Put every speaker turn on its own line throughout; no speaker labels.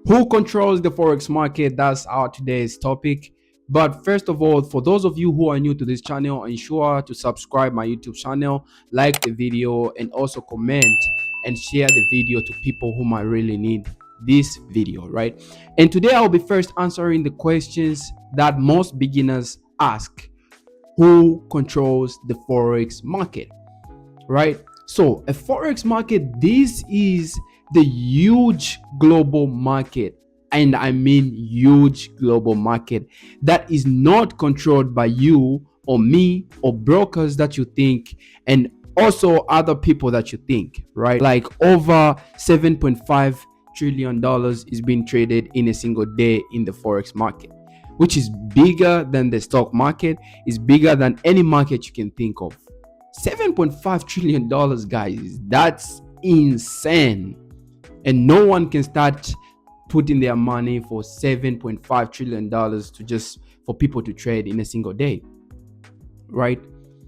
Who controls the Forex market? That's our today's topic. But first of all, for those of you who are new to this channel, ensure to subscribe my YouTube channel, like the video, and also comment and share the video to people who might really need this video, right? And today I'll be first answering the questions that most beginners ask. Who controls the Forex market? Right? So a Forex market, this is the huge global market. And I mean huge global market that is not controlled by you or me or brokers that you think, and also other people that you think, right? Like over $7.5 trillion is being traded in a single day in the Forex market, which is bigger than the stock market, is bigger than any market you can think of. $7.5 trillion, guys, that's insane. And no one can start putting their money for $7.5 trillion to just for people to trade in a single day, right?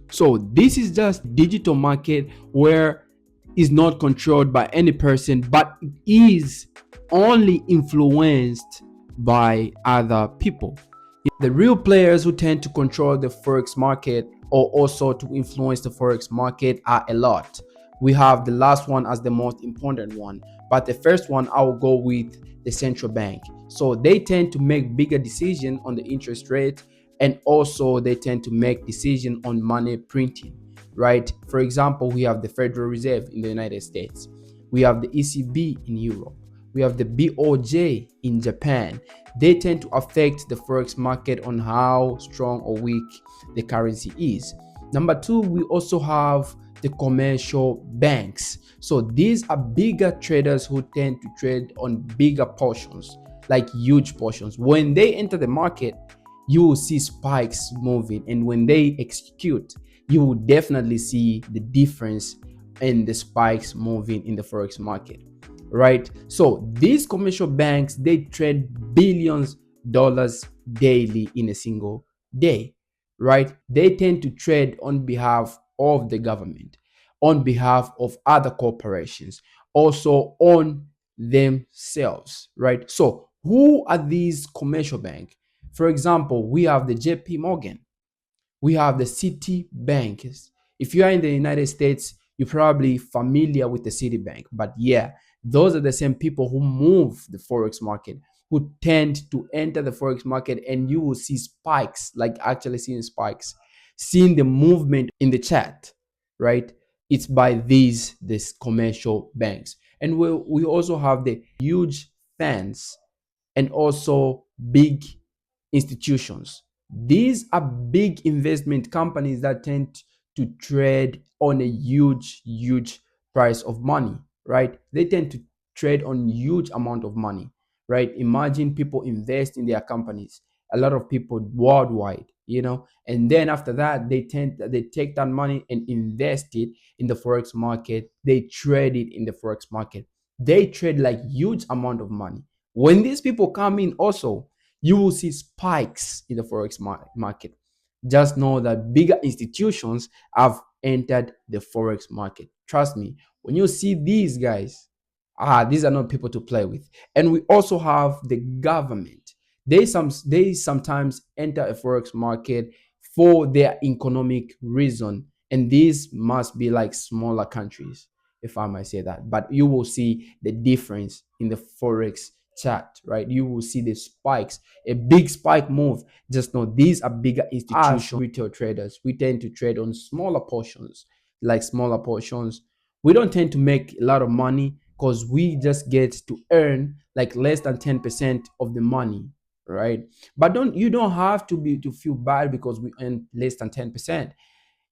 So this is just digital market where is not controlled by any person, but it is only influenced by other people. The real players who tend to control the Forex market or also to influence the Forex market are a lot. We have the last one as the most important one, but the first one I will go with the central bank. So they tend to make bigger decisions on the interest rate, and also they tend to make decisions on money printing, right? For example, we have the Federal Reserve in the United States, we have the ECB in Europe, we have the BOJ in Japan. They tend to affect the Forex market on how strong or weak the currency is. Number two, we also have the commercial banks. So these are bigger traders who tend to trade on bigger portions, like huge portions. When they enter the market, you will see spikes moving, and when they execute, you will definitely see the difference in the spikes moving in the Forex market, right? So these commercial banks, they trade billions daily in a single day, right? They tend to trade on behalf of the government, on behalf of other corporations, also on themselves, right? So who are these commercial banks? For example, we have the JP Morgan, we have the Citibank. If you are in the United States, you're probably familiar with the Citibank, but yeah, those are the same people who move the Forex market, who tend to enter the Forex market, and you will see spikes, like actually seeing spikes, seeing the movement in the chat, right? It's by these commercial banks. And we also have the huge fans and also big institutions. These are big investment companies that tend to trade on a huge price of money, right? They tend to trade on huge amount of money, right? Imagine people invest in their companies, a lot of people worldwide, and then after that, they take that money and invest it in the Forex market. They trade it in the Forex market. They trade like huge amount of money. When these people come in also, you will see spikes in the Forex market. Just know that bigger institutions have entered the Forex market. Trust me, when you see these guys, these are not people to play with. And we also have the government. They sometimes enter a Forex market for their economic reason. And these must be like smaller countries, if I might say that. But you will see the difference in the Forex chart, right? You will see the spikes, a big spike move. Just know these are bigger institutions. As retail traders, we tend to trade on smaller portions, like smaller portions. We don't tend to make a lot of money because we just get to earn like less than 10% of the money, right? But you don't have to feel bad because we earn less than 10%.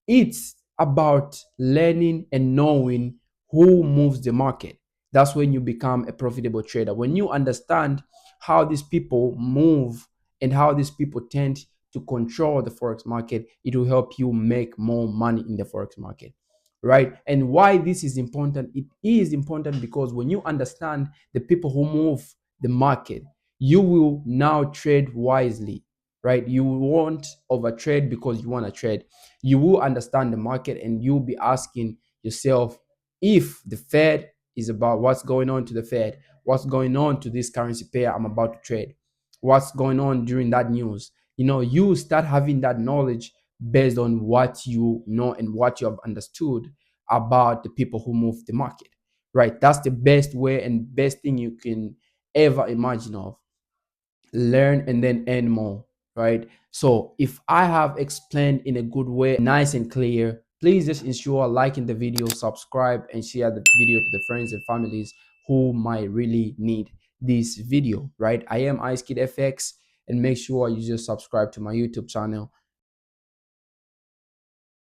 It's about learning and knowing who moves the market. That's when you become a profitable trader. When you understand how these people move and how these people tend to control the Forex market, it will help you make more money in the Forex market, right? And why this is important? It is important because when you understand the people who move the market, you will now trade wisely, right? You won't overtrade because you want to trade. You will understand the market, and you'll be asking yourself, if the Fed is about what's going on to the Fed, what's going on to this currency pair I'm about to trade, what's going on during that news. You start having that knowledge based on what you know and what you have understood about the people who move the market, right? That's the best way and best thing you can ever imagine of. Learn and then earn more, right? So if I have explained in a good way, nice and clear, please just ensure liking the video, subscribe, and share the video to the friends and families who might really need this video, right? I am ICEKID-FX, and make sure you just subscribe to my YouTube channel